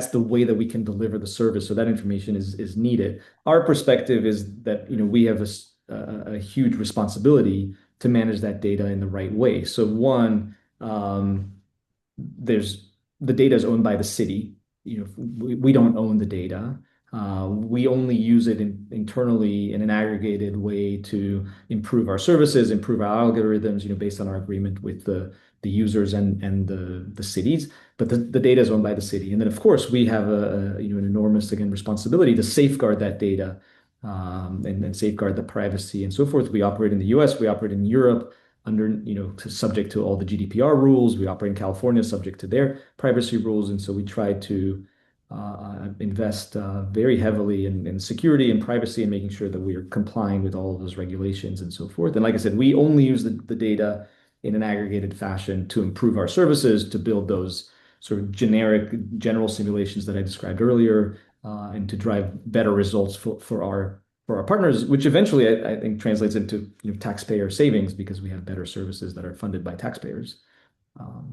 the way that we can deliver the service. So that information is needed. Our perspective is that we have a huge responsibility to manage that data in the right way. So one, the data is owned by the city. We don't own the data. We only use it internally in an aggregated way to improve our services, improve our algorithms, based on our agreement with the users and the cities. But the data is owned by the city. And then, of course, we have an enormous, again, responsibility to safeguard that data, and safeguard the privacy and so forth. We operate in the US, we operate in Europe under, subject to all the GDPR rules. We operate in California, subject to their privacy rules. And so we try to invest very heavily in security and privacy and making sure that we are complying with all of those regulations and so forth. And like I said, we only use the data in an aggregated fashion to improve our services, to build those sort of general simulations that I described earlier, and to drive better results for our partners, which eventually I think translates into taxpayer savings, because we have better services that are funded by taxpayers.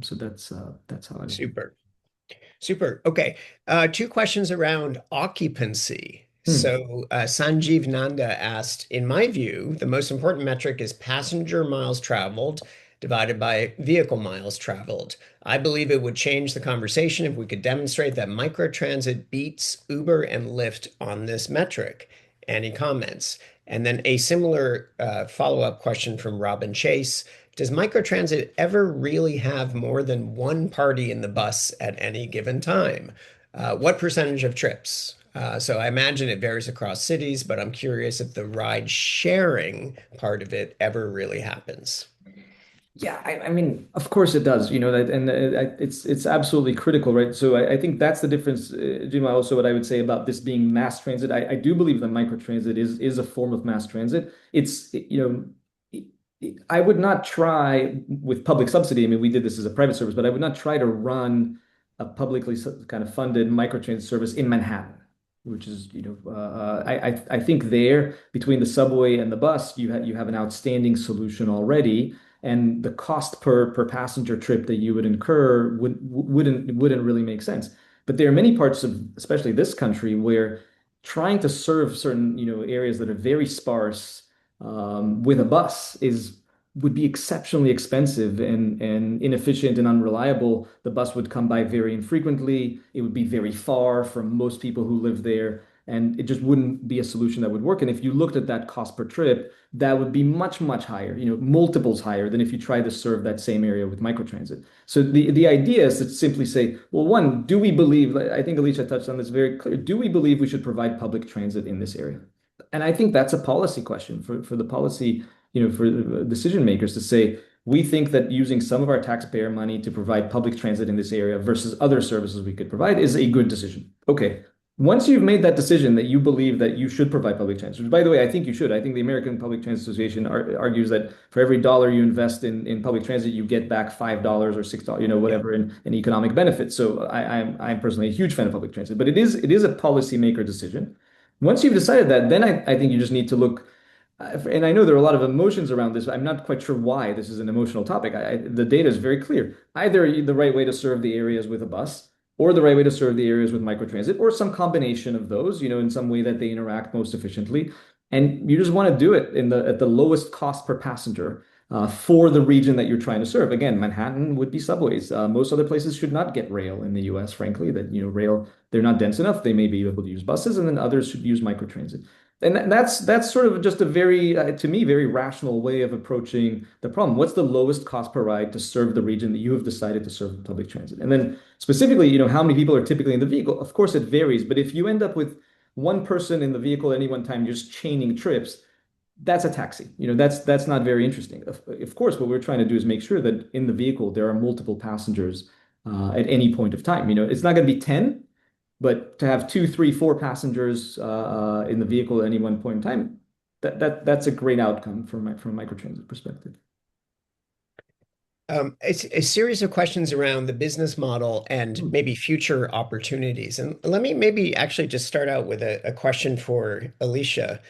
So that's how I. Super. Super. Okay. Two questions around occupancy. So Sanjeev Nanda asked, in my view, the most important metric is passenger miles traveled divided by vehicle miles traveled. I believe it would change the conversation if we could demonstrate that microtransit beats Uber and Lyft on this metric. Any comments? And then a similar follow-up question from Robin Chase. Does microtransit ever really have more than one party in the bus at any given time? What percentage of trips? So I imagine it varies across cities, but I'm curious if the ride sharing part of it ever really happens. Yeah, I mean, of course it does, that, and it's absolutely critical, right? So I think that's the difference, Jim. Also, what I would say about this being mass transit, I do believe that microtransit is a form of mass transit. I would not try with public subsidy. I mean, we did this as a private service, but I would not try to run a publicly kind of funded microtransit service in Manhattan, which is, I think there between the subway and the bus, you have an outstanding solution already, and the cost per passenger trip that you would incur wouldn't really make sense. But there are many parts of, especially this country, where trying to serve certain, areas that are very sparse with a bus would be exceptionally expensive and inefficient and unreliable. The bus would come by very infrequently. It would be very far from most people who live there, and it just wouldn't be a solution that would work. And if you looked at that cost per trip, that would be much, much higher, multiples higher than if you tried to serve that same area with microtransit. So the idea is to simply say, well, one, do we believe, I think Alicia touched on this very clear, do we believe we should provide public transit in this area? And I think that's a policy question for the policy, for the decision makers to say, we think that using some of our taxpayer money to provide public transit in this area versus other services we could provide is a good decision. Okay. Once you've made that decision that you believe that you should provide public transit, which, by the way, I think you should. I think the American Public Transit Association argues that for every dollar you invest in public transit, you get back $5 or $6, whatever in economic benefits. So I'm personally a huge fan of public transit, but it is a policymaker decision. Once you've decided that, then I think you just need to look, and I know there are a lot of emotions around this. I'm not quite sure why this is an emotional topic. The data is very clear. Either the right way to serve the areas with a bus, or the right way to serve the areas with microtransit, or some combination of those, in some way that they interact most efficiently. And you just want to do it at the lowest cost per passenger for the region that you're trying to serve. Again, Manhattan would be subways. Most other places should not get rail in the US, frankly, that, rail, they're not dense enough. They may be able to use buses, and then others should use microtransit. And that's sort of just a very, to me, very rational way of approaching the problem. What's the lowest cost per ride to serve the region that you have decided to serve with public transit? And then specifically, how many people are typically in the vehicle? Of course, it varies. But if you end up with one person in the vehicle at any one time, you're just chaining trips, that's a taxi. That's not very interesting. Of course, what we're trying to do is make sure that in the vehicle there are multiple passengers at any point of time. It's not going to be 10, but to have 2, 3, 4 passengers in the vehicle at any one point in time, that's a great outcome from a microtransit perspective. A series of questions around the business model and maybe future opportunities. And let me maybe actually just start out with a question for Alicia.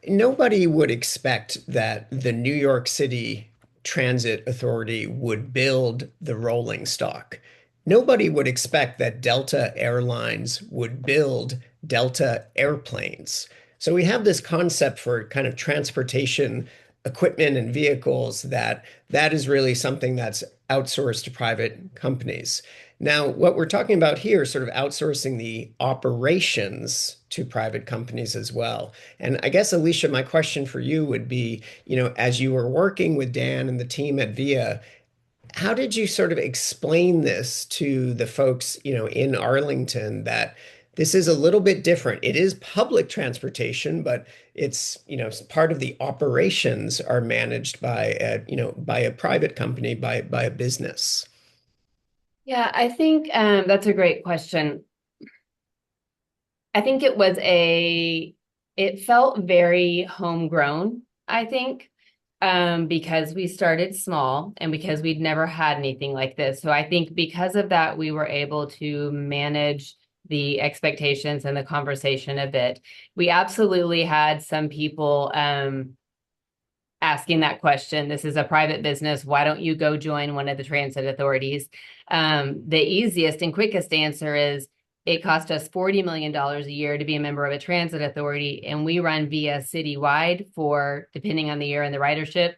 Nobody would expect that the New York City Transit Authority would build the rolling stock. Nobody would expect that Delta Airlines would build Delta airplanes. So we have this concept for kind of transportation equipment and vehicles that is really something that's outsourced to private companies. Now, what we're talking about here is sort of outsourcing the operations to private companies as well. And I guess, Alicia, my question for you would be, as you were working with Dan and the team at Via, how did you sort of explain this to the folks, in Arlington, that this is a little bit different? It is public transportation, but it's, part of the operations are managed by a private company, by a business. Yeah, I think that's a great question. I think it felt very homegrown, I think, because we started small and because we'd never had anything like this. So I think because of that, we were able to manage the expectations and the conversation a bit. We absolutely had some people asking that question. This is a private business. Why don't you go join one of the transit authorities? The easiest and quickest answer is it cost us $40 million a year to be a member of a transit authority, and we run via citywide for, depending on the year and the ridership,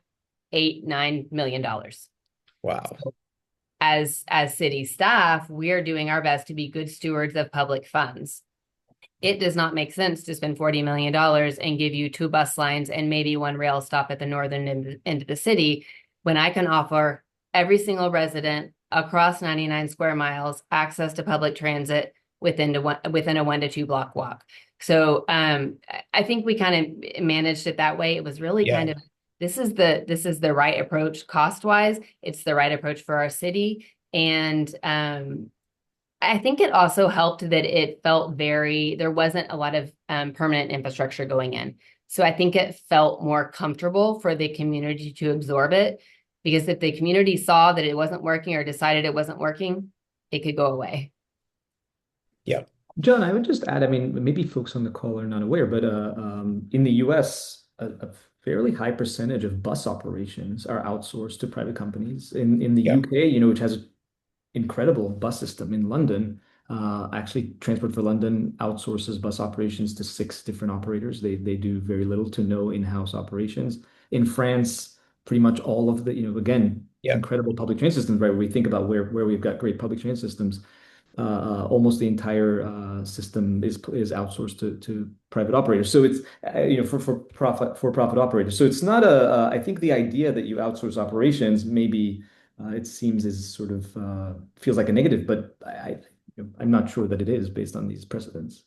$8-9 million. Wow. So as city staff, we are doing our best to be good stewards of public funds. It does not make sense to spend $40 million and give you 2 bus lines and maybe 1 rail stop at the northern end of the city when I can offer every single resident across 99 square miles access to public transit within a 1 to 2 block walk. So I think we kind of managed it that way. It was really kind of, this is the right approach cost-wise. It's the right approach for our city. And I think it also helped that it felt there wasn't a lot of permanent infrastructure going in. So I think it felt more comfortable for the community to absorb it, because if the community saw that it wasn't working or decided it wasn't working, it could go away. Yeah. John, I would just add, I mean, maybe folks on the call are not aware, but in the US, a fairly high percentage of bus operations are outsourced to private companies. In the UK, which has an incredible bus system in London, actually Transport for London outsources bus operations to 6 different operators. They do very little to no in-house operations. In France, pretty much all of the, again, incredible public transit systems, right? We think about where we've got great public transit systems. Almost the entire system is outsourced to private operators. So it's for profit operators. So it's not I think the idea that you outsource operations maybe it seems is sort of feels like a negative, but I'm not sure that it is based on these precedents.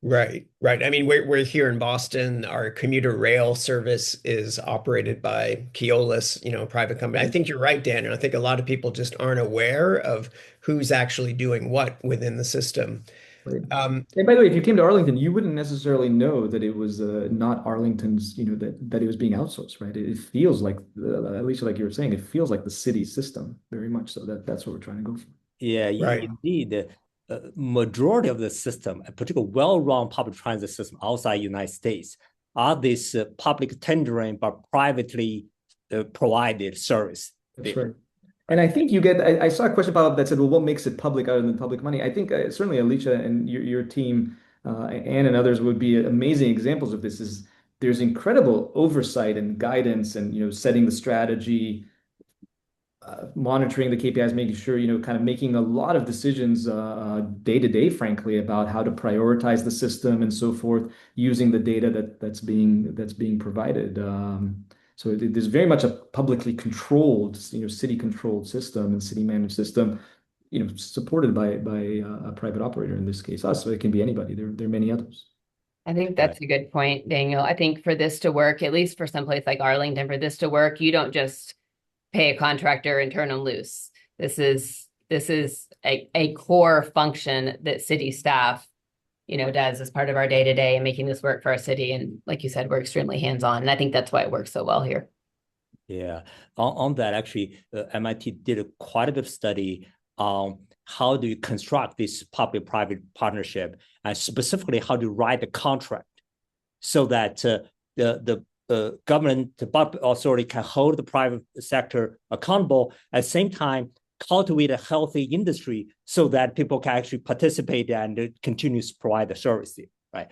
Right. I mean, we're here in Boston. Our commuter rail service is operated by Keolis, a private company. I think you're right, Dan, and I think a lot of people just aren't aware of who's actually doing what within the system. Right. And by the way, if you came to Arlington, you wouldn't necessarily know that it was not Arlington's, that it was being outsourced, right? It feels like, at least like you were saying, it feels like the city system very much. So that's what we're trying to go for. Yeah, right. Indeed. Majority of the system, particularly well-run public transit system outside United States, are this public tendering but privately provided service. That's right. And I think I saw a question about that said, well, what makes it public other than public money? I think certainly Alicia and your team, Anne and others would be amazing examples of this. There's incredible oversight and guidance and, setting the strategy, monitoring the KPIs, making sure, kind of making a lot of decisions day to day, frankly, about how to prioritize the system and so forth, using the data that's being provided. So there's very much a publicly controlled, city controlled system and city managed system, supported by a private operator, in this case us. So it can be anybody. There are many others. I think that's a good point, Daniel. I think for this to work, at least for someplace like Arlington, for this to work, you don't just pay a contractor and turn them loose. This is a core function that city staff, does as part of our day-to-day and making this work for our city. And like you said, we're extremely hands-on. And I think that's why it works so well here. Yeah. On that, actually, MIT did quite a bit of study on how do you construct this public-private partnership, and specifically how to write the contract so that the government, the public authority can hold the private sector accountable, at the same time cultivate a healthy industry so that people can actually participate and continue to provide the service, right?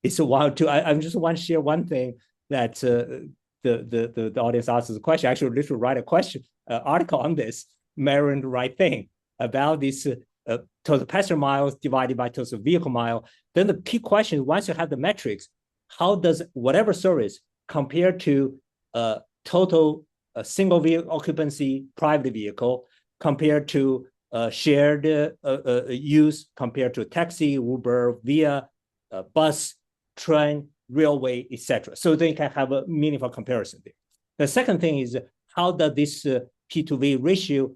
It's a while too. I just want to share one thing that the audience asks a question. Actually, literally write a question article on this, measuring the right thing about this total passenger miles divided by total vehicle mile. Then the key question, once you have the metrics, how does whatever service compare to total single vehicle occupancy private vehicle, compared to shared use, compared to taxi, Uber, via bus, train, railway, etc. So they can have a meaningful comparison there. The second thing is, how does this P2V ratio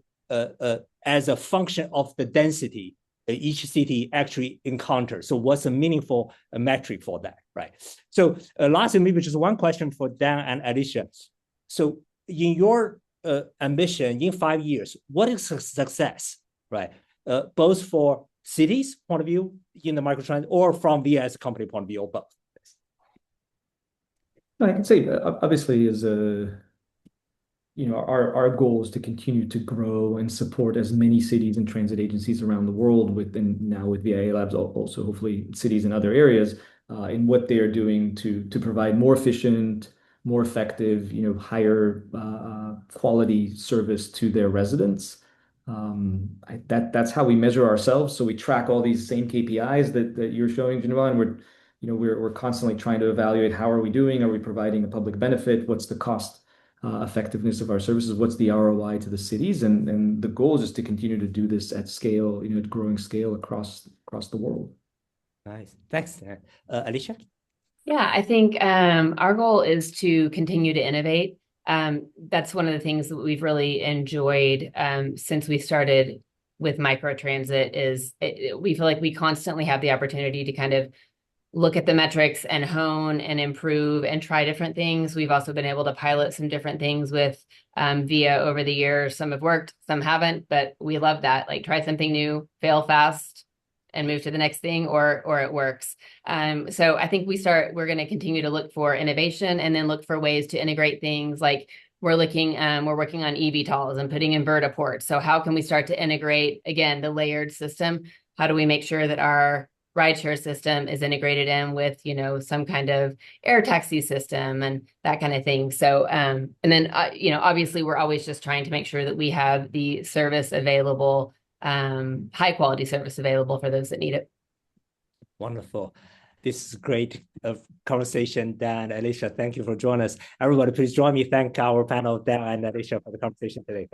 as a function of the density each city actually encounters? So what's a meaningful metric for that, right? So lastly, maybe just one question for Dan and Alicia. So in your ambition, in 5 years, what is success, right? Both for cities point of view in the microtransit, or from VS company point of view, or both? I can say, obviously, our goal is to continue to grow and support as many cities and transit agencies around the world and now with VIA Labs, also hopefully cities in other areas, in what they are doing to provide more efficient, more effective, higher quality service to their residents. That's how we measure ourselves. So we track all these same KPIs that you're showing, Geneva, and we're constantly trying to evaluate how are we doing? Are we providing a public benefit? What's the cost effectiveness of our services? What's the ROI to the cities? And the goal is just to continue to do this at scale, at growing scale across the world. Nice. Thanks, Alicia. Yeah, I think our goal is to continue to innovate. That's one of the things that we've really enjoyed since we started with microtransit is we feel like we constantly have the opportunity to kind of look at the metrics and hone and improve and try different things. We've also been able to pilot some different things with VIA over the years. Some have worked, some haven't, but we love that. Like try something new, fail fast, and move to the next thing, or it works. So I think we're going to continue to look for innovation and then look for ways to integrate things. Like we're working on eVTOLs and putting in vertiports. So how can we start to integrate, again, the layered system? How do we make sure that our rideshare system is integrated in with, some kind of air taxi system and that kind of thing. So, and then, obviously we're always just trying to make sure that we have the service available, high quality service available for those that need it. Wonderful. This is great conversation, Dan, Alicia. Thank you for joining us. Everybody, please join me. Thank our panel, Dan and Alicia, for the conversation today.